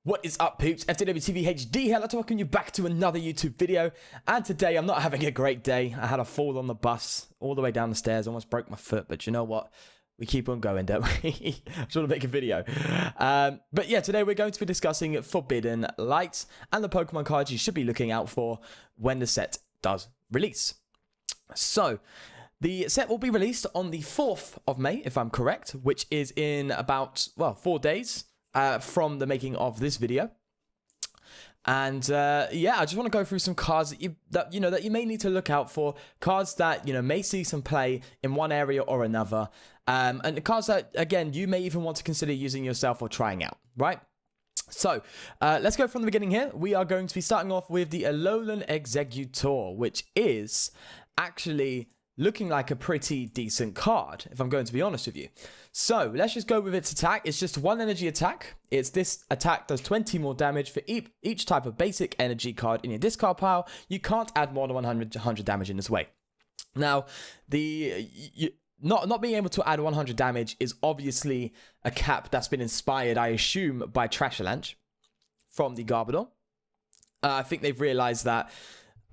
What is up, peeps? FTWTV HD here. I'd like to welcome you back to another YouTube video. And today I'm not having a great day. I had a fall on the bus all the way down the stairs, almost broke my foot. But you know what? We keep on going, don't we? I'm trying to make a video. But yeah, today we're going to be discussing Forbidden Light and the Pokemon cards you should be looking out for when the set does release. So, the set will be released on the 4th of May, if I'm correct, which is in about, well, 4 days. From the making of this video. And yeah, I just want to go through some cards that you may need to look out for, cards that may see some play in one area or another, and the cards that again you may even want to consider using yourself or trying out, right? So let's go from the beginning here. We are going to be starting off with the Alolan Exeggutor, which is actually looking like a pretty decent card, if I'm going to be honest with you. So let's just go with its attack. It's just one energy attack. This attack does 20 more damage for each type of basic energy card in your discard pile. You can't add more than 100 damage in this way. Now, not being able to add 100 damage is obviously a cap that's been inspired, I assume, by Trashalanche from the Garbodor. I think they've realized that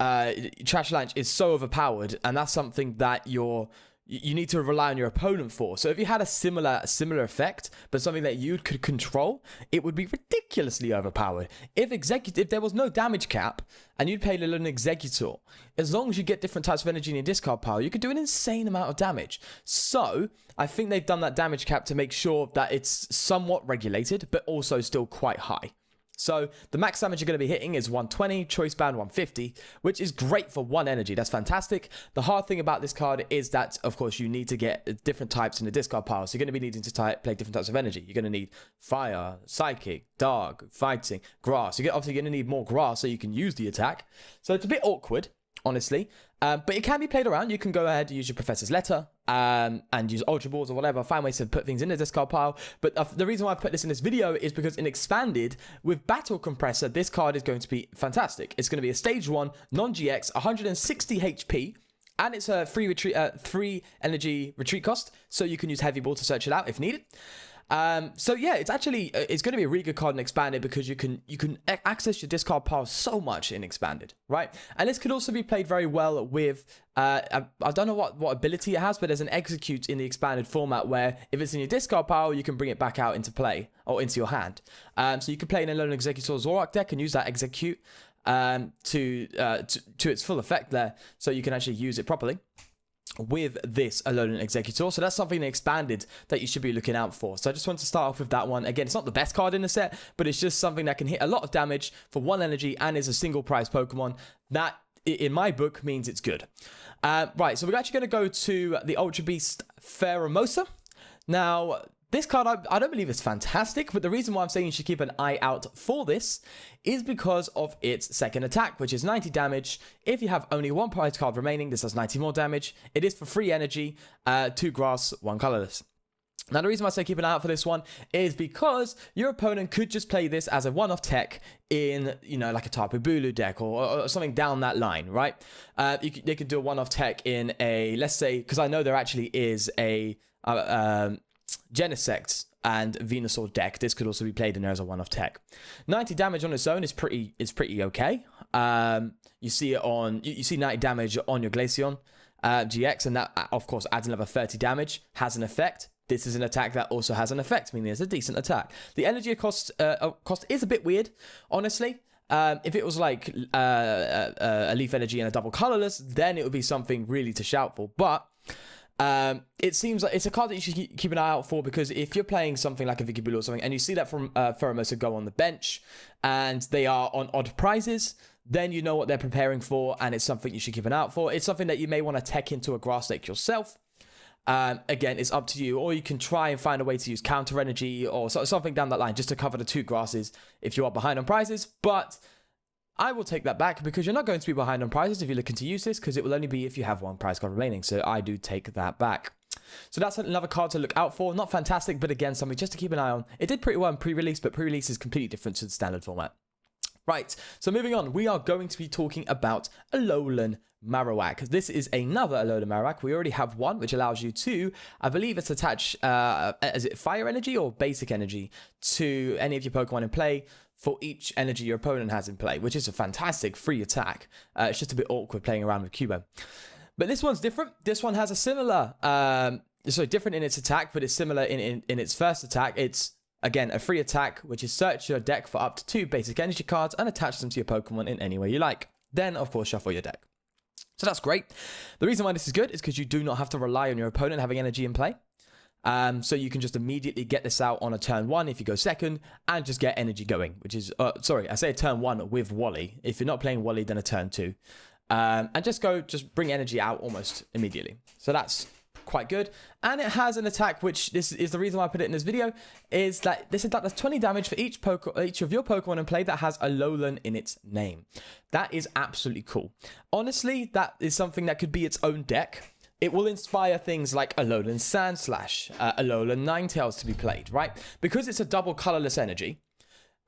Trashalanche is so overpowered, and that's something that you need to rely on your opponent for. So if you had a similar effect, but something that you could control, it would be ridiculously overpowered. If there was no damage cap, and you'd play Alolan Exeggutor, as long as you get different types of energy in your discard pile, you could do an insane amount of damage. So I think they've done that damage cap to make sure that it's somewhat regulated, but also still quite high. So the max damage you're going to be hitting is 120, choice band 150, which is great for one energy. That's fantastic. The hard thing about this card is that, of course, you need to get different types in the discard pile. So you're going to be needing to play different types of energy. You're going to need fire, psychic, dark, fighting, grass. Obviously, you're going to need more grass so you can use the attack. So it's a bit awkward, honestly. But it can be played around. You can go ahead and use your Professor's Letter and use Ultra Balls or whatever. Find ways to put things in the discard pile. But the reason why I put this in this video is because in Expanded, with Battle Compressor, this card is going to be fantastic. It's going to be a Stage 1, non-GX, 160 HP. And it's a free energy retreat cost. So you can use Heavy Ball to search it out if needed. So yeah, it's going to be a really good card in Expanded because you can access your discard pile so much in Expanded, right? And this could also be played very well with I don't know what ability it has, but there's an Execute in the Expanded format where if it's in your discard pile, you can bring it back out into play or into your hand. So you can play in a Alolan Exeggutor Zoroark deck and use that Execute to its full effect there, so you can actually use it properly with this Alolan Exeggutor. So that's something Expanded that you should be looking out for. So I just want to start off with that one. Again, it's not the best card in the set, but it's just something that can hit a lot of damage for one energy and is a single prize Pokemon. That, in my book, means it's good. Right, so we're actually going to go to the Ultra Beast Pheromosa. Now, this card, I don't believe it's fantastic, but the reason why I'm saying you should keep an eye out for this is because of its second attack, which is 90 damage. If you have only one prize card remaining, this does 90 more damage. It is for free energy, 2 grass, 1 colorless. Now, the reason why I say keep an eye out for this one is because your opponent could just play this as a one-off tech in, like a Tapu Bulu deck or something down that line, right? They could do a one-off tech in a, let's say, because I know there actually is a Genesect and Venusaur deck. This could also be played in there as a one-off tech. 90 damage on its own is pretty okay. You see it on you see 90 damage on your Glaceon GX, and that of course adds another 30 damage, has an effect. This is an attack that also has an effect, meaning it's a decent attack. The energy cost is a bit weird, honestly. If it was like a Leaf Energy and a double colorless, then it would be something really to shout for. But it seems like it's a card that you should keep an eye out for, because if you're playing something like a Vikibulu or something and you see that from Pheromosa go on the bench and they are on odd prizes, then you know what they're preparing for, and it's something you should keep an eye out for. It's something that you may want to tech into a grass deck yourself. Again, it's up to you, or you can try and find a way to use counter energy or something down that line just to cover the 2 grasses if you are behind on prizes. But I will take that back, because you're not going to be behind on prizes if you're looking to use this, because it will only be if you have 1 prize card remaining. So I do take that back. So that's another card to look out for. Not fantastic, but again, something just to keep an eye on. It did pretty well in pre-release, but pre-release is completely different to the standard format. Right, so moving on, we are going to be talking about Alolan Marowak. This is another Alolan Marowak. We already have one, which allows you to, I believe it's attach, is it fire energy or basic energy to any of your Pokemon in play for each energy your opponent has in play, which is a fantastic free attack. It's just a bit awkward playing around with Cubo. But this one's different. This one has a similar, different in its attack, but it's similar in its first attack. It's, again, a free attack, which is search your deck for up to 2 basic energy cards and attach them to your Pokemon in any way you like. Then, of course, shuffle your deck. So that's great. The reason why this is good is because you do not have to rely on your opponent having energy in play. So you can just immediately get this out on a turn 1 if you go second and just get energy going, which is, sorry, I say a turn 1 with Wally. If you're not playing Wally, then a turn 2. And just bring energy out almost immediately. So that's quite good. And it has an attack, which this is the reason why I put it in this video, is that this attack does 20 damage for each of your Pokemon in play that has Alolan in its name. That is absolutely cool. Honestly, that is something that could be its own deck. It will inspire things like Alolan Sandslash, Alolan Ninetales to be played, right? Because it's a double colorless energy,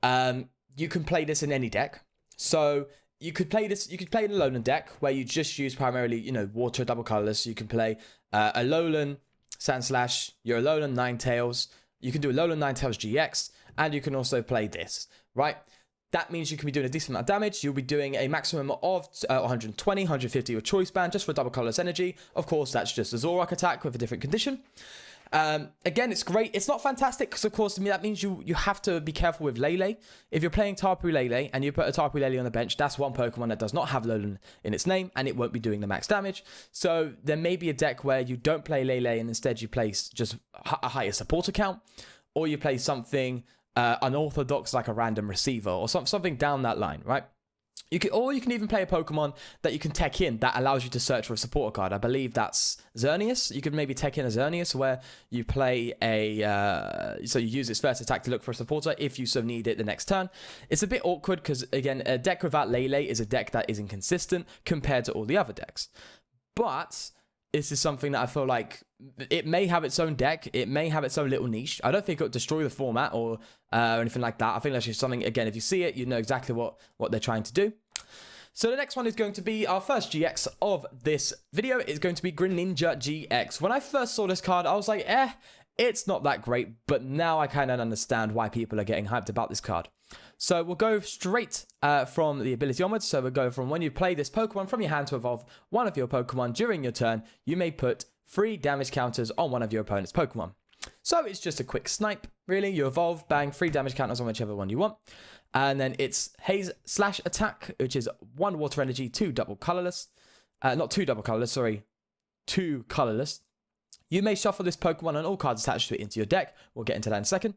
you can play this in any deck. So you could play this, you could play an Alolan deck where you just use primarily, water double colorless. You can play Alolan Sandslash, your Alolan Ninetales. You can do Alolan Ninetales GX, and you can also play this, right? That means you can be doing a decent amount of damage. You'll be doing a maximum of 120, 150 with Choice Band just for double colorless energy. Of course, that's just a Zoroark attack with a different condition. Again, it's great. It's not fantastic because, of course, to me, that means you have to be careful with Lele. If you're playing Tapu Lele and you put a Tapu Lele on the bench, that's one Pokemon that does not have Alolan in its name and it won't be doing the max damage. So there may be a deck where you don't play Lele and instead you place just a higher supporter count, or you play something unorthodox like a random receiver or something down that line, right? You can even play a Pokemon that you can tech in that allows you to search for a supporter card. I believe that's Xerneas. You could maybe tech in a Xerneas where you play so you use its first attack to look for a supporter if you so need it the next turn. It's a bit awkward because, again, a deck without Lele is a deck that is inconsistent compared to all the other decks. But this is something that I feel like it may have its own deck. It may have its own little niche. I don't think it'll destroy the format or anything like that. I think that's just something, again, if you see it, you know exactly what they're trying to do. So the next one is going to be our first GX of this video. It's going to be Greninja-gx. When I first saw this card, I was like, it's not that great. But now I kind of understand why people are getting hyped about this card. So we'll go straight from the ability onwards. So we'll go from when you play this Pokemon from your hand to evolve one of your Pokemon during your turn, you may put 3 damage counters on one of your opponent's Pokemon. So it's just a quick snipe, really. You evolve, bang, 3 damage counters on whichever one you want. And then it's Haze Slash Attack, which is 1 water energy, 2 double colorless. Not 2 double colorless, sorry. 2 colorless. You may shuffle this Pokemon and all cards attached to it into your deck. We'll get into that in a second.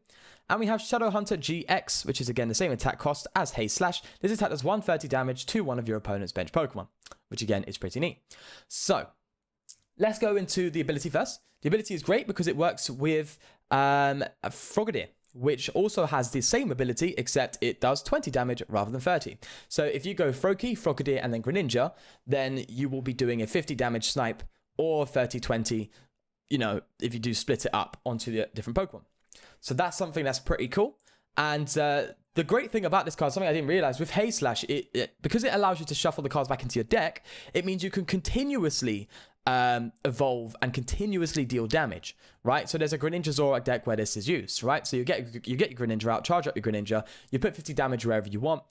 And we have Shadow Hunter GX, which is again the same attack cost as Haze Slash. This attack does 130 damage to one of your opponent's bench Pokemon, which again is pretty neat. So let's go into the ability first. The ability is great because it works with Frogadier, which also has the same ability, except it does 20 damage rather than 30. So if you go Froakie, Frogadier, and then Greninja, then you will be doing a 50 damage snipe or 30-20, if you do split it up onto the different Pokemon. So that's something that's pretty cool. And the great thing about this card, something I didn't realize, with Haze Slash, because it allows you to shuffle the cards back into your deck, it means you can continuously evolve and continuously deal damage, right? So there's a Greninja Zoroark deck where this is used, right? So you get your Greninja out, charge up your Greninja, you put 50 damage wherever you want.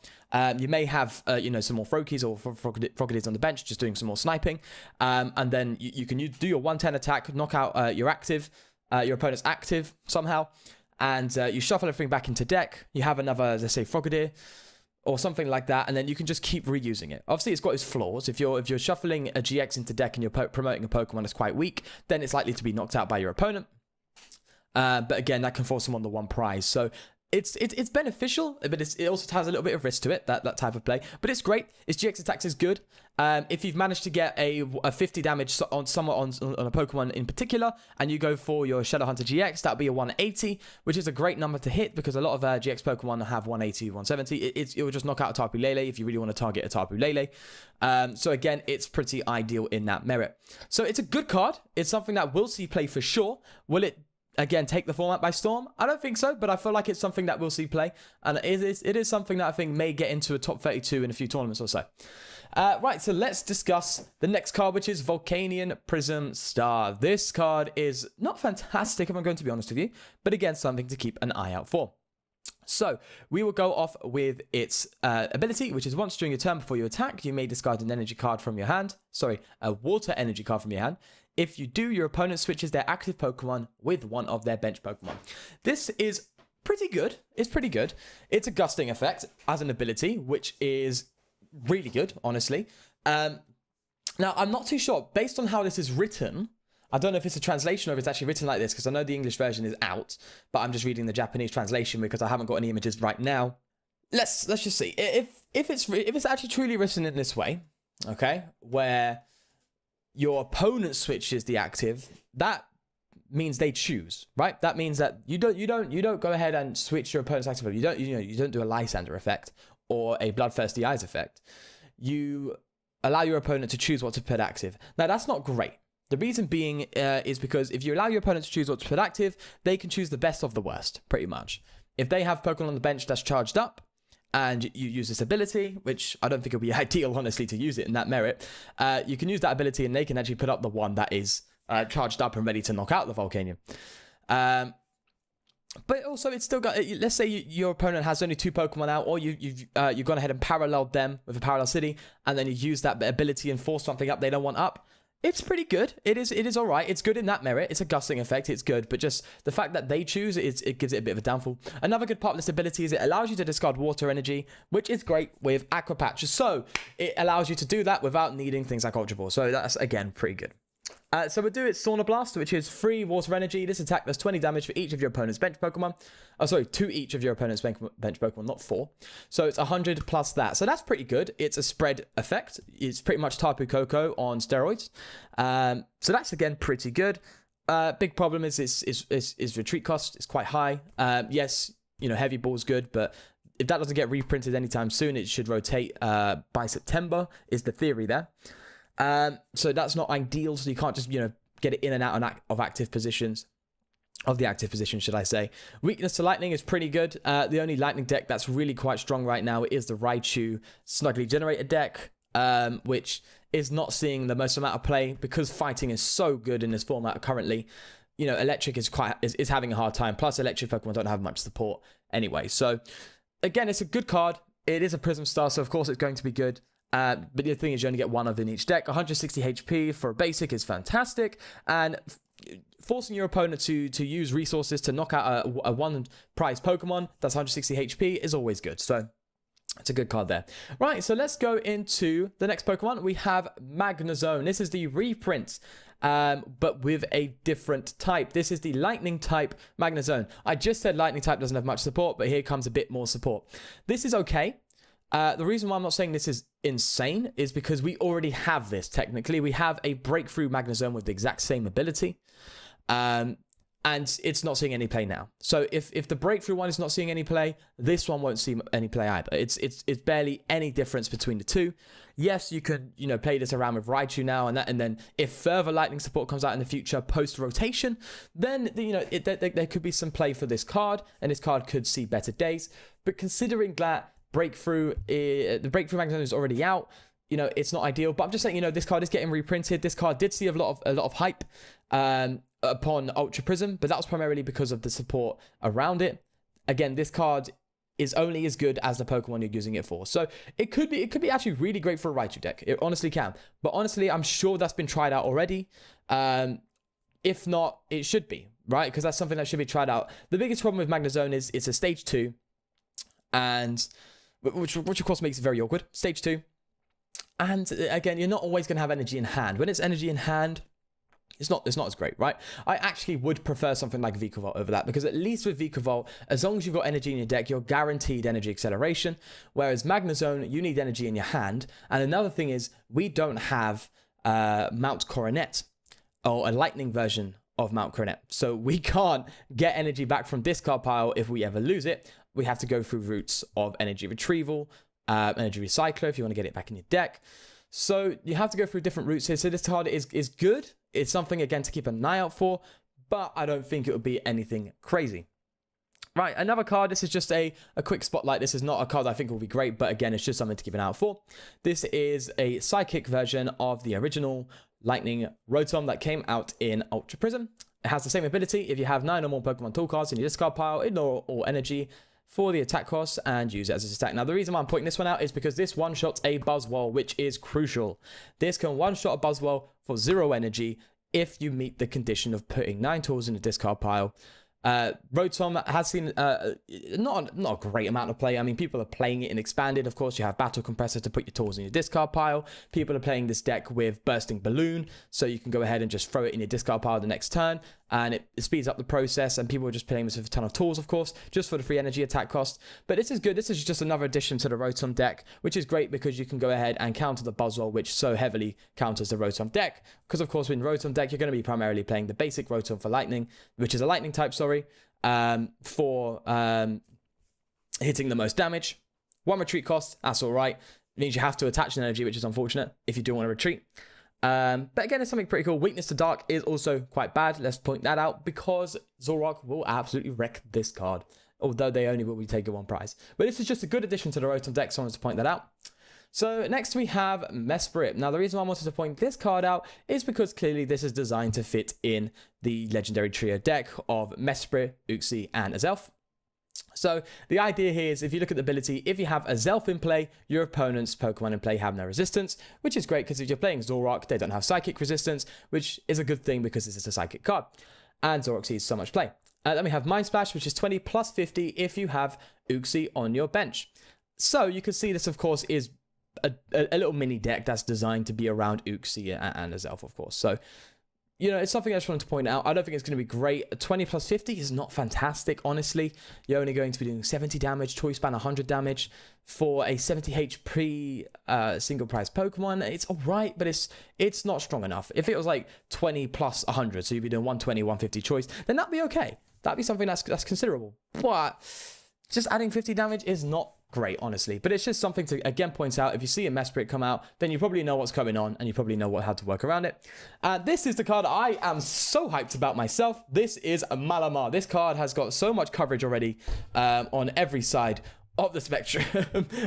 You may have some more Froakies or Frogadiers on the bench, just doing some more sniping, and then you can do your 110 attack, knock out your opponent's active somehow, and you shuffle everything back into deck. You have another, let's say, Frogadier or something like that, and then you can just keep reusing it. Obviously, it's got its flaws. If you're shuffling a GX into deck and you're promoting a Pokemon that's quite weak, then it's likely to be knocked out by your opponent. But again, that can force them on the one prize. So it's beneficial, but it also has a little bit of risk to it, that type of play. But it's great. Its GX attacks is good. If you've managed to get a 50 damage on a Pokemon in particular, and you go for your Shadow Hunter GX, that'll be a 180, which is a great number to hit because a lot of GX Pokemon have 180, 170. It will just knock out a Tapu Lele if you really want to target a Tapu Lele. So again, it's pretty ideal in that merit. So it's a good card. It's something that we'll see play for sure. Will it again take the format by storm? I don't think so, but I feel like it's something that we'll see play, and it is something that I think may get into a top 32 in a few tournaments or so. Right, so let's discuss the next card, which is Volcanion Prism Star. This card is not fantastic, if I'm going to be honest with you, but again, something to keep an eye out for. So we will go off with its ability, which is once during your turn before you attack, you may discard an energy card from your hand. Sorry, a water energy card from your hand. If you do, your opponent switches their active Pokemon with one of their bench Pokemon. This is pretty good. It's pretty good. It's a gusting effect as an ability, which is really good, honestly. Now, I'm not too sure. Based on how this is written, I don't know if it's a translation or if it's actually written like this, because I know the English version is out, but I'm just reading the Japanese translation because I haven't got any images right now. Let's just see. If it's actually truly written in this way, okay, where your opponent switches the active, that means they choose, right? That means that you don't go ahead and switch your opponent's active. You don't do a Lysander effect or a Bloodthirsty Eyes effect. You allow your opponent to choose what to put active. Now, that's not great. The reason being is because if you allow your opponent to choose what to put active, they can choose the best of the worst, pretty much. If they have Pokemon on the bench that's charged up, and you use this ability, which I don't think it'll be ideal, honestly, to use it in that merit, you can use that ability and they can actually put up the one that is charged up and ready to knock out the Volcanion. But also, it's still got, let's say your opponent has only 2 Pokemon out, or you've gone ahead and paralleled them with a Parallel City, and then you use that ability and force something up they don't want up. It's pretty good. It is all right. It's good in that merit. It's a gusting effect. It's good. But just the fact that they choose, it gives it a bit of a downfall. Another good part of this ability is it allows you to discard water energy, which is great with Aqua Patch. So it allows you to do that without needing things like Ultra Ball. So that's, again, pretty good. So we'll do it Sauna Blast, which is free water energy. This attack does 20 damage for each of your opponent's bench Pokemon. Oh, sorry, to each of your opponent's bench Pokemon, not 4. So it's 100 plus that. So that's pretty good. It's a spread effect. It's pretty much Tapu Koko on steroids. So that's, again, pretty good. Big problem is retreat cost. It's quite high. Yes, Heavy Ball's good, but if that doesn't get reprinted anytime soon, it should rotate by September, is the theory there. So that's not ideal, so you can't just, get it in and out of active positions. Of the active position, should I say. Weakness to lightning is pretty good. The only lightning deck that's really quite strong right now is the Raichu Snuggly Generator deck, which is not seeing the most amount of play because fighting is so good in this format currently. Electric is having a hard time. Plus, electric Pokemon don't have much support anyway. So, again, it's a good card. It is a Prism Star, so of course it's going to be good. But the thing is, you only get one of in each deck. 160 HP for a basic is fantastic, and forcing your opponent to use resources to knock out a one prize Pokemon that's 160 HP is always good. So it's a good card there. Right, so let's go into the next Pokemon. We have Magnezone. This is the reprint, but with a different type. This is the Lightning type Magnezone. I just said Lightning type doesn't have much support, but here comes a bit more support. This is okay. The reason why I'm not saying this is insane is because we already have this, technically. We have a Breakthrough Magnezone with the exact same ability. And it's not seeing any play now. So if the Breakthrough one is not seeing any play, this one won't see any play either. It's barely any difference between the two. Yes, you could, play this around with Raichu now and then if further lightning support comes out in the future post-rotation, then, there could be some play for this card, and this card could see better days. But considering that the Breakthrough Magnezone is already out, it's not ideal. But I'm just saying, this card is getting reprinted. This card did see a lot of hype upon Ultra Prism, but that was primarily because of the support around it. Again, this card is only as good as the Pokemon you're using it for. So it could be actually really great for a Raichu deck. It honestly can. But honestly, I'm sure that's been tried out already. If not, it should be, right? Because that's something that should be tried out. The biggest problem with Magnezone is it's a stage 2, and which of course makes it very awkward. Stage 2. And again, you're not always going to have energy in hand. When it's energy in hand, it's not as great, right? I actually would prefer something like Vikavolt over that, because at least with Vikavolt, as long as you've got energy in your deck, you're guaranteed energy acceleration. Whereas Magnezone, you need energy in your hand. And another thing is, we don't have Mount Coronet, or a lightning version of Mount Coronet. So we can't get energy back from discard pile if we ever lose it. We have to go through routes of energy retrieval, energy recycler if you want to get it back in your deck. So you have to go through different routes here. So this card is good. It's something, again, to keep an eye out for, but I don't think it would be anything crazy. Right, another card. This is just a quick spotlight. This is not a card I think will be great, but again, it's just something to keep an eye out for. This is a Psychic version of the original Lightning Rotom that came out in Ultra Prism. It has the same ability. If you have 9 or more Pokemon tool cards in your discard pile, ignore all energy. for the attack cost and use it as its attack. Now, the reason why I'm pointing this one out is because this one-shots a Buzzwole, which is crucial. This can one-shot a Buzzwole for 0 energy if you meet the condition of putting 9 tools in the discard pile. Rotom has seen not a great amount of play. I mean, people are playing it in Expanded. Of course, you have Battle Compressor to put your tools in your discard pile. People are playing this deck with Bursting Balloon, so you can go ahead and just throw it in your discard pile the next turn, and it speeds up the process, and people are just playing this with a ton of tools, of course, just for the free energy attack cost. But this is good. This is just another addition to the Rotom deck, which is great because you can go ahead and counter the Buzzwole, which so heavily counters the Rotom deck. Because, of course, in Rotom deck, you're going to be primarily playing the basic Rotom for Lightning, which is a Lightning type, for hitting the most damage. 1 retreat cost, that's all right. It means you have to attach an energy, which is unfortunate if you do want to retreat. But again, it's something pretty cool. Weakness to Dark is also quite bad. Let's point that out because Zoroark will absolutely wreck this card, although they only will be taking 1 prize. But this is just a good addition to the Rotom deck, so I wanted to point that out. So next we have Mesprit. Now, the reason why I wanted to point this card out is because clearly this is designed to fit in the Legendary Trio deck of Mesprit, Uxie, and Azelf. So the idea here is if you look at the ability, if you have Azelf in play, your opponent's Pokemon in play have no resistance, which is great because if you're playing Zoroark, they don't have Psychic resistance, which is a good thing because this is a Psychic card. And Zoroark sees so much play. Then we have Mind Splash, which is 20 plus 50 if you have Uxie on your bench. So you can see this, of course, is a little mini deck that's designed to be around Uxie and Azelf, of course. So, you know, it's something I just wanted to point out. I don't think it's going to be great. 20 plus 50 is not fantastic, honestly. You're only going to be doing 70 damage, Choice Span 100 damage for a 70 HP single prize Pokemon. It's all right, but it's not strong enough. If it was like 20 plus 100, so you'd be doing 120, 150 choice, then that'd be okay. That'd be something that's considerable. But just adding 50 damage is not great, honestly. But it's just something to, again, point out. If you see a Mesprit come out, then you probably know what's going on, and you probably know how to work around it. This is the card I am so hyped about myself. This is a Malamar. This card has got so much coverage already on every side of the spectrum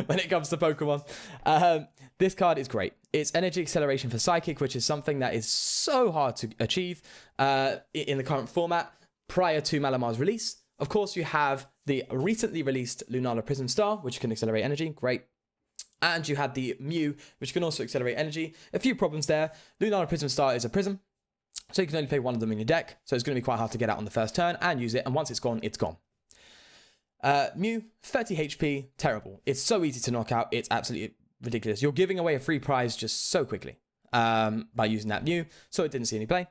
when it comes to Pokemon. This card is great. It's Energy Acceleration for Psychic, which is something that is so hard to achieve in the current format prior to Malamar's release. Of course, you have the recently released Lunala Prism Star, which can accelerate energy. Great. And you had the Mew, which can also accelerate energy. A few problems there. Lunala Prism Star is a prism, so you can only play 1 of them in your deck. So it's going to be quite hard to get out on the first turn and use it. And once it's gone, it's gone. Mew, 30 HP, terrible. It's so easy to knock out. It's absolutely ridiculous. You're giving away a free prize just so quickly by using that Mew. So it didn't see any play.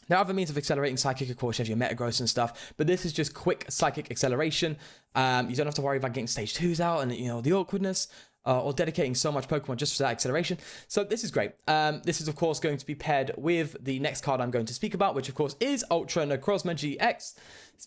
There are other means of accelerating Psychic, of course, you have your Metagross and stuff, but this is just quick Psychic acceleration. You don't have to worry about getting stage 2s out and, you know, the awkwardness or dedicating so much Pokemon just for that acceleration. So this is great. This is, of course, going to be paired with the next card I'm going to speak about, which, of course, is Ultra greninja-gx.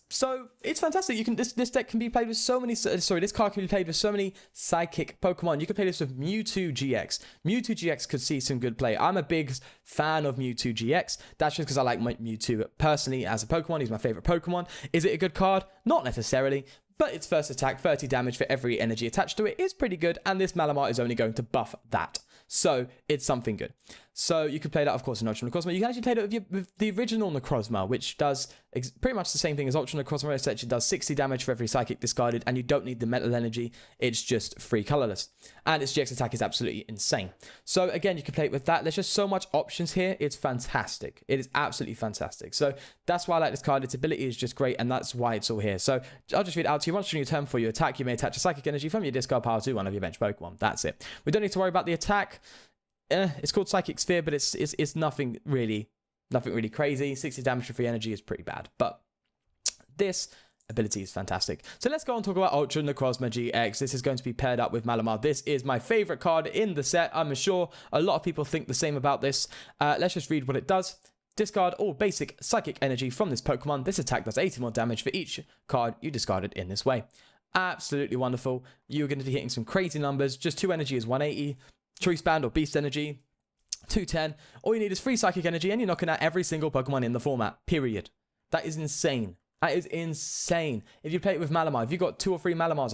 So it's fantastic. You can this deck can be played with so many. Sorry, this card can be played with so many Psychic Pokemon. You can play this with Mewtwo-gx. Mewtwo-gx could see some good play. I'm a big fan of Mewtwo-gx. That's just because I like Mewtwo personally as a Pokemon. He's my favorite Pokemon. Is it a good card? Not necessarily. But its first attack, 30 damage for every energy attached to it, is pretty good, and this Malamar is only going to buff that. So it's something good. So you could play that, of course, in Ultra Necrozma. You can actually play that with the original Necrozma, which does pretty much the same thing as Ultra Necrozma. It actually does 60 damage for every Psychic discarded, and you don't need the Metal Energy. It's just free colorless. And its GX attack is absolutely insane. So again, you can play it with that. There's just so much options here. It's fantastic. It is absolutely fantastic. So that's why I like this card. Its ability is just great, and that's why it's all here. So I'll just read it out to you. Once during your turn for your attack, you may attach a Psychic Energy from your discard pile to one of your bench Pokemon. That's it. We don't need to worry about the attack. It's called Psychic Sphere, but it's nothing really crazy. 60 damage for free energy is pretty bad, but this ability is fantastic. So let's go and talk about Ultra greninja-gx. This is going to be paired up with Malamar. This is my favorite card in the set. I'm sure a lot of people think the same about this. Let's just read what it does. Discard all basic Psychic Energy from this Pokemon. This attack does 80 more damage for each card you discarded in this way. Absolutely wonderful. You're going to be hitting some crazy numbers. Just 2 energy is 180. Choice Band or Beast Energy, 210. All you need is 3 Psychic Energy, and you're knocking out every single Pokemon in the format, period. That is insane. That is insane. If you play it with Malamar, if you've got 2 or 3 Malamars,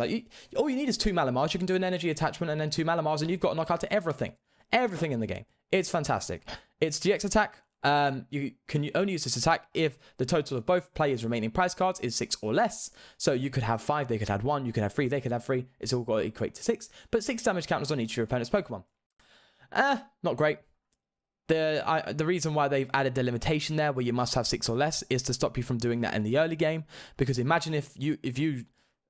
all you need is 2 Malamars. You can do an energy attachment and then 2 Malamars, and you've got a knockout to everything. Everything in the game. It's fantastic. Its GX attack, You can only use this attack if the total of both players' remaining prize cards is 6 or less. So you could have 5, they could have 1, you could have 3, they could have 3. It's all got to equate to 6. But 6 damage counters on each of your opponent's Pokemon. Not great. The reason why they've added the limitation there, where you must have 6 or less, is to stop you from doing that in the early game. Because imagine if you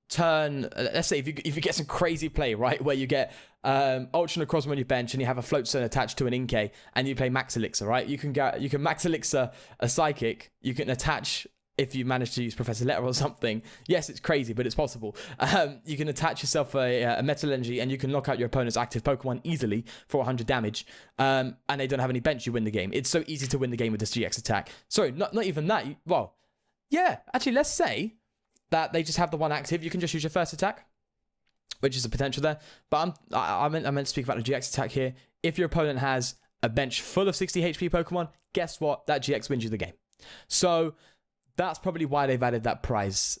turn, let's say if you get some crazy play, right, where you get Ultra Necrozma on your bench and you have a Float Stone attached to an Inkay and you play Max Elixir, right? You can Max Elixir a Psychic. You can attach, if you manage to use Professor Letter or something. Yes, it's crazy, but it's possible. You can attach yourself a Metal Energy and you can knock out your opponent's active Pokemon easily for 100 damage. And they don't have any bench, you win the game. It's so easy to win the game with this GX attack. Sorry, not even that. Well, yeah, actually, let's say that they just have the one active. You can just use your first attack, which is a potential there. But I meant to speak about the GX attack here. If your opponent has a bench full of 60 HP Pokemon, guess what? That GX wins you the game. So that's probably why they've added that prize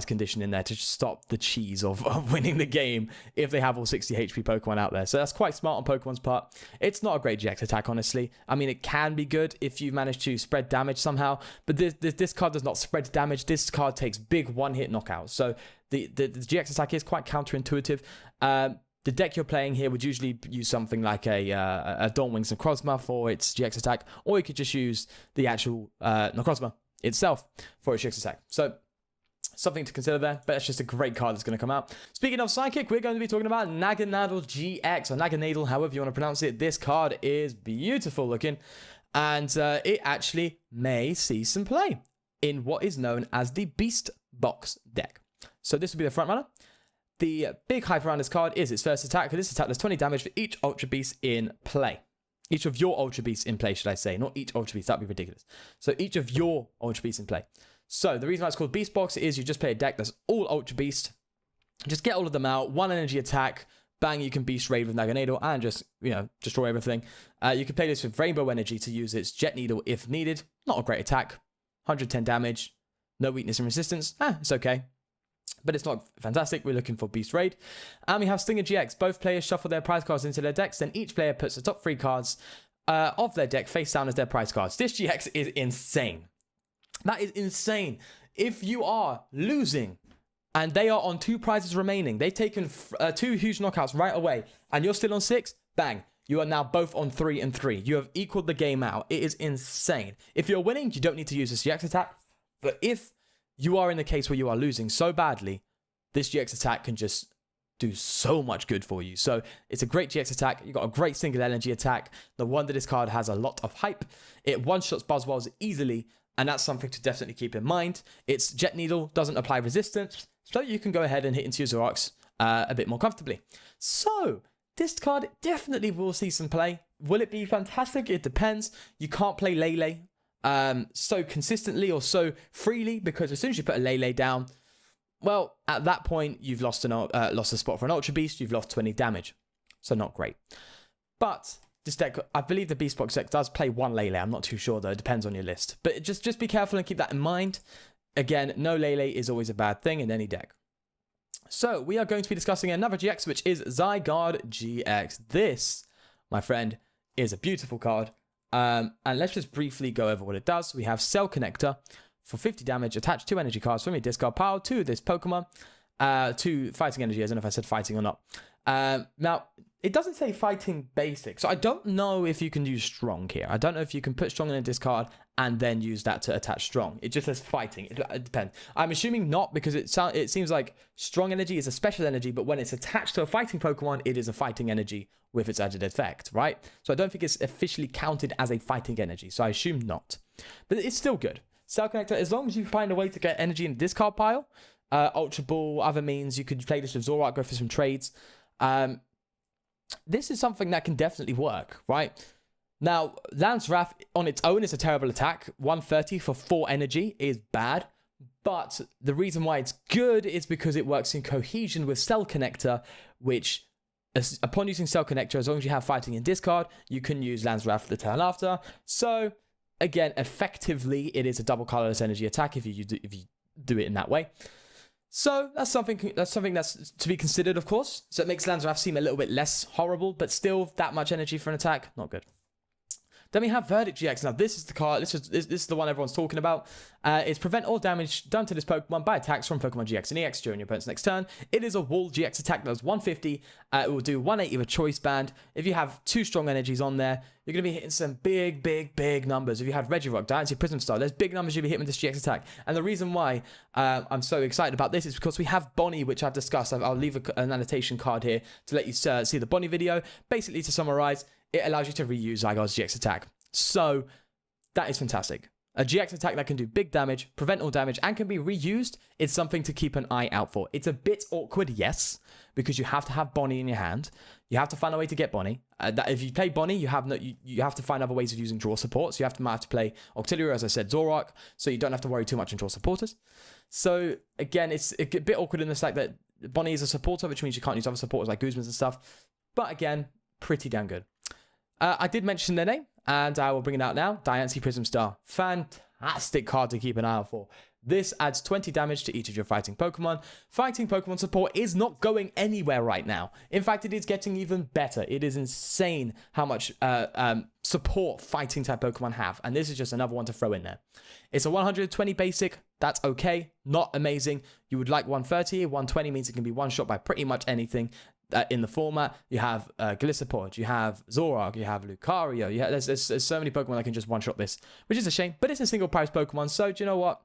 condition in there, to stop the cheese of winning the game if they have all 60 HP Pokemon out there. So that's quite smart on Pokemon's part. It's not a great GX attack, honestly. I mean, it can be good if you manage to spread damage somehow, but this card does not spread damage. This card takes big one-hit knockouts. So the GX attack is quite counterintuitive. The deck you're playing here would usually use something like a Dawnwings Necrozma for its GX attack, or you could just use the actual Necrozma itself for its GX attack. So something to consider there, but it's just a great card that's going to come out. Speaking of Psychic, we're going to be talking about greninja-gx, or Naganadel, however you want to pronounce it. This card is beautiful looking, and it actually may see some play in what is known as the Beast Box deck. So this will be the front runner. The big hype around this card is its first attack. For this attack, there's 20 damage for each Ultra Beast in play. Each of your Ultra Beasts in play, should I say. Not each Ultra Beast, that'd be ridiculous. So each of your Ultra Beasts in play. So the reason why it's called Beast Box is you just play a deck that's all Ultra Beast. Just get all of them out, one energy attack, bang, you can Beast Raid with Naganadel and just, destroy everything. You can play this with Rainbow Energy to use its Jet Needle if needed. Not a great attack. 110 damage, no weakness and resistance. It's okay. But it's not fantastic. We're looking for Beast Raid. And we have greninja-gx. Both players shuffle their prize cards into their decks. Then each player puts the top 3 cards of their deck face down as their prize cards. This GX is insane. That is insane. If you are losing and they are on 2 prizes remaining, they've taken 2 huge knockouts right away, and you're still on 6, bang. You are now both on 3 and 3. You have equaled the game out. It is insane. If you're winning, you don't need to use this GX attack. But if you are in the case where you are losing so badly, this GX attack can just do so much good for you. So it's a great GX attack. You've got a great single energy attack. The wonder this card has a lot of hype. It one-shots Buzzwolves easily, and that's something to definitely keep in mind. Its Jet Needle doesn't apply resistance, so you can go ahead and hit into your Zoroarks a bit more comfortably. So this card definitely will see some play. Will it be fantastic? It depends. You can't play Lele so consistently or so freely, because as soon as you put a Lele down, well, at that point you've lost a spot for an Ultra Beast. You've lost 20 damage, so not great. But this deck, I believe the Beast Box deck does play 1 Lele. I'm not too sure though. It depends on your list, but just be careful and keep that in mind. Again, no Lele is always a bad thing in any deck. So we are going to be discussing another GX, which is greninja-gx. This, my friend, is a beautiful card. And let's just briefly go over what it does. We have Cell Connector for 50 damage. Attach 2 energy cards from your discard pile to this Pokemon. 2 fighting energy. I don't know if I said fighting or not. Now, it doesn't say fighting basic. So I don't know if you can use strong here. I don't know if you can put strong in a discard and then use that to attach strong. It just says fighting. It depends. I'm assuming not, because it seems like strong energy is a special energy, but when it's attached to a fighting Pokemon, it is a fighting energy with its added effect, right? So I don't think it's officially counted as a fighting energy, so I assume not. But it's still good. Cell Connector, as long as you find a way to get energy in the discard pile, Ultra Ball, other means, you could play this with Zoroark, go for some trades. This is something that can definitely work, right? Now, Lance Wrath on its own is a terrible attack. 130 for 4 energy is bad. But the reason why it's good is because it works in cohesion with Cell Connector, which, upon using Cell Connector, as long as you have fighting in discard, you can use Lance Wrath the turn after. So, again, effectively, it is a double colorless energy attack if you do it in that way. So that's something that's to be considered, of course. So it makes Lance Wrath seem a little bit less horrible, but still that much energy for an attack, not good. Then we have Verdict-GX. Now, this is the card. This is the one everyone's talking about. It's prevent all damage done to this Pokemon by attacks from Pokemon GX and EX during your opponent's next turn. It is a wall GX attack that does 150. It will do 180 with Choice Band. If you have 2 strong energies on there, you're going to be hitting some big numbers. If you have Regirock, Diancie, Prism Star, there's big numbers you'll be hitting with this GX attack. And the reason why I'm so excited about this is because we have Bonnie, which I've discussed. I'll leave an annotation card here to let you see the Bonnie video. Basically, to summarize, it allows you to reuse Zygarde's GX attack. So that is fantastic. A GX attack that can do big damage, prevent all damage, and can be reused is something to keep an eye out for. It's a bit awkward, yes, because you have to have Bonnie in your hand. You have to find a way to get Bonnie. If you play Bonnie, you have to find other ways of using draw support. So might have to play Octillery, as I said, Zoroark, so you don't have to worry too much on draw supporters. So again, it's a bit awkward in the fact that Bonnie is a supporter, which means you can't use other supporters like Guzmans and stuff. But again, pretty damn good. I did mention their name, and I will bring it out now. Diancie Prism Star. Fantastic card to keep an eye out for. This adds 20 damage to each of your fighting Pokemon. Fighting Pokemon support is not going anywhere right now. In fact, it is getting even better. It is insane how much support fighting type Pokemon have. And this is just another one to throw in there. It's a 120 basic. That's okay. Not amazing. You would like 130. 120 means it can be one-shot by pretty much anything. In the format, you have Gliscor, you have Zoroark, you have Lucario. There's so many Pokemon that can just one-shot this, which is a shame. But it's a single-price Pokemon, so do you know what?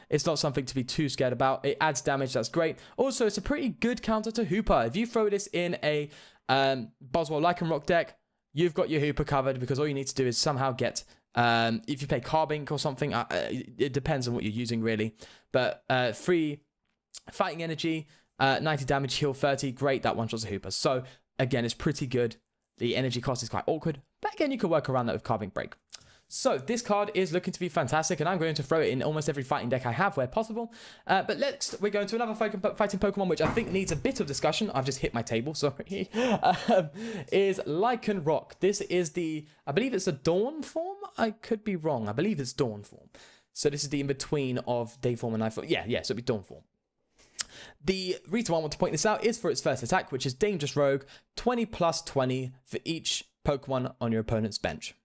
It's not something to be too scared about. It adds damage, that's great. Also, it's a pretty good counter to Hooper. If you throw this in a Buzzwole Lycanroc deck, you've got your Hooper covered, because all you need to do is somehow get, if you play Carbink or something, it depends on what you're using, really. But free fighting energy, 90 damage, heal 30, great, that one-shots a Hooper. So, again, it's pretty good. The energy cost is quite awkward, but again, you can work around that with Carbink Break. So, this card is looking to be fantastic, and I'm going to throw it in almost every fighting deck I have where possible. But next, we're going to another fighting Pokemon, which I think needs a bit of discussion. I've just hit my table, sorry. Is Lycanroc. This is I believe it's a Dawn form? I could be wrong. I believe it's Dawn form. So, this is the in-between of Day form and Night form. Yeah, so it'll be Dawn form. The reason why I want to point this out is for its first attack, which is Dangerous Rogue, 20 plus 20 for each Pokemon on your opponent's bench.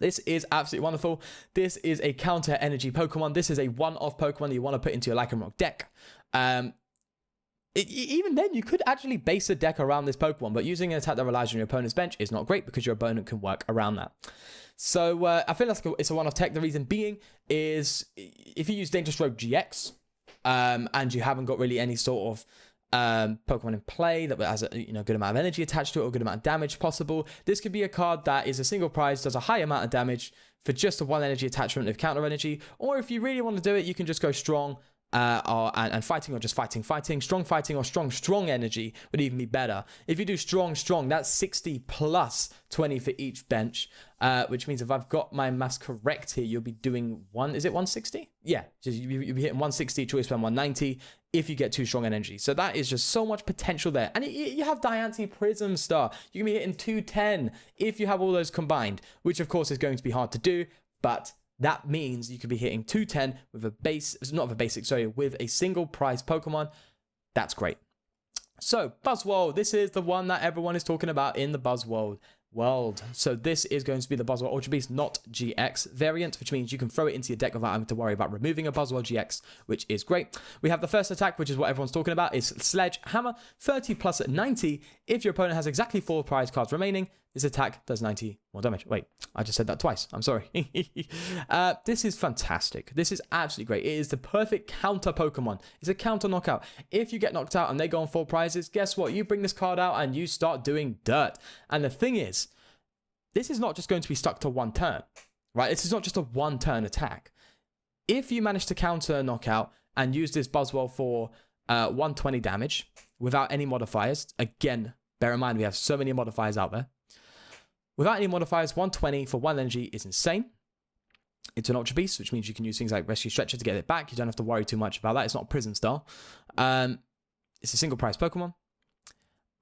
This is absolutely wonderful. This is a counter energy Pokemon. This is a one-off Pokemon that you want to put into your Lycanroc deck. Even then, you could actually base a deck around this Pokemon, but using an attack that relies on your opponent's bench is not great because your opponent can work around that. So I feel like it's a one-off tech. The reason being is if you use Dangerous Rogue GX, and you haven't got really any sort of Pokemon in play that has a good amount of energy attached to it or good amount of damage possible, this could be a card that is a single prize, does a high amount of damage for just a 1 energy attachment of counter energy. Or if you really want to do it, you can just go strong and fighting, or just fighting. Strong fighting or strong energy would even be better. If you do strong, that's 60 plus 20 for each bench, which means if I've got my maths correct here, you'll be doing is it 160? Yeah, you'll be hitting 160, choice spend 190 if you get 2 strong energy. So that is just so much potential there. And you have Diancie Prism Star. You can be hitting 210 if you have all those combined, which of course is going to be hard to do, but that means you could be hitting 210 with with a single prize Pokemon. That's great. So, Buzzwole. This is the one that everyone is talking about in the Buzzwole world. So this is going to be the Buzzwole Ultra Beast, not GX variant, which means you can throw it into your deck without having to worry about removing a Buzzwole GX, which is great. We have the first attack, which is what everyone's talking about, is Sledgehammer, 30 plus 90. If your opponent has exactly 4 prize cards remaining, this attack does 90 more damage. Wait, I just said that twice. I'm sorry. This is fantastic. This is absolutely great. It is the perfect counter Pokemon. It's a counter knockout. If you get knocked out and they go on 4 prizes, guess what? You bring this card out and you start doing dirt. And the thing is, this is not just going to be stuck to 1 turn, right? This is not just a 1-turn attack. If you manage to counter knockout and use this Buzzwole for 120 damage without any modifiers, again, bear in mind we have so many modifiers out there. Without any modifiers, 120 for 1 energy is insane. It's an Ultra Beast, which means you can use things like Rescue Stretcher to get it back. You don't have to worry too much about that. It's not a Prism Star. It's a single prize Pokemon.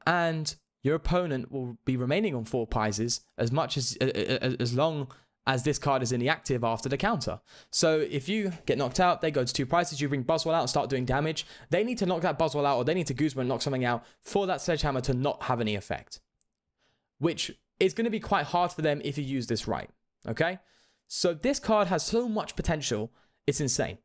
And your opponent will be remaining on 4 prizes as long as this card is in the active after the counter. So if you get knocked out, they go to 2 prizes, you bring Buzzwole out and start doing damage. They need to knock that Buzzwole out, or they need to Guzma and knock something out for that Sledgehammer to not have any effect. Which is going to be quite hard for them if you use this right. okay? So this card has so much potential, it's insane.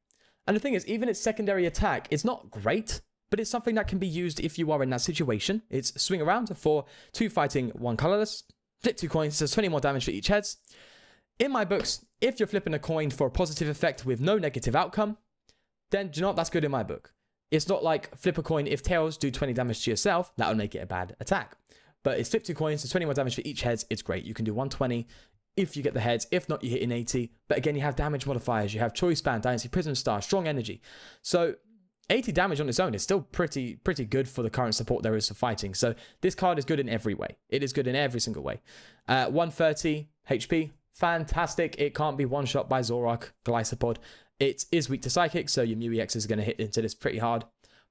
And the thing is, even its secondary attack is not great, but it's something that can be used if you are in that situation. It's swing around for 2 fighting, 1 colorless, flip 2 coins, so 20 more damage for each heads. In my books, if you're flipping a coin for a positive effect with no negative outcome, then do you know what? That's good in my book. It's not like flip a coin, if tails, do 20 damage to yourself, that would make it a bad attack. But it's flip 2 coins, so 20 more damage for each heads, it's great. You can do 120 if you get the heads, if not, you hit in 80. But again, you have damage modifiers, you have Choice Band, Dynasty Prism Star, Strong Energy. So 80 damage on its own is still pretty good for the current support there is for fighting. So this card is good in every way. It is good in every single way. 130 HP, fantastic. It can't be one-shot by Zoroark, Glycopod. It is weak to Psychic, so your Mew EX is going to hit into this pretty hard.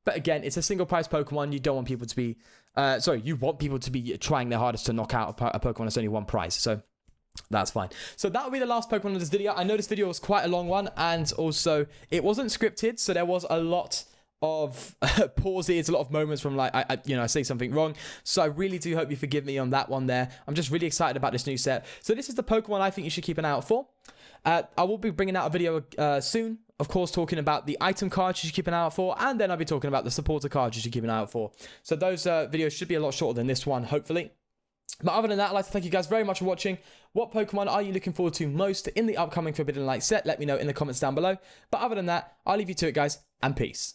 But again, it's a single price Pokemon. You don't want people to be... you want people to be trying their hardest to knock out a Pokemon that's only 1 price. So that's fine. So that will be the last Pokemon of this video. I know this video was quite a long one, and also it wasn't scripted, so there was a lot of pauses, a lot of moments from like I say something wrong. So I really do hope you forgive me on that one there. I'm just really excited about this new set. So this is the Pokemon I think you should keep an eye out for. I will be bringing out a video soon, of course, talking about the item cards you should keep an eye out for, and then I'll be talking about the supporter cards you should keep an eye out for. So those videos should be a lot shorter than this one, hopefully. But other than that, I'd like to thank you guys very much for watching. What Pokemon are you looking forward to most in the upcoming Forbidden Light set? Let me know in the comments down below. But other than that, I'll leave you to it, guys, and peace.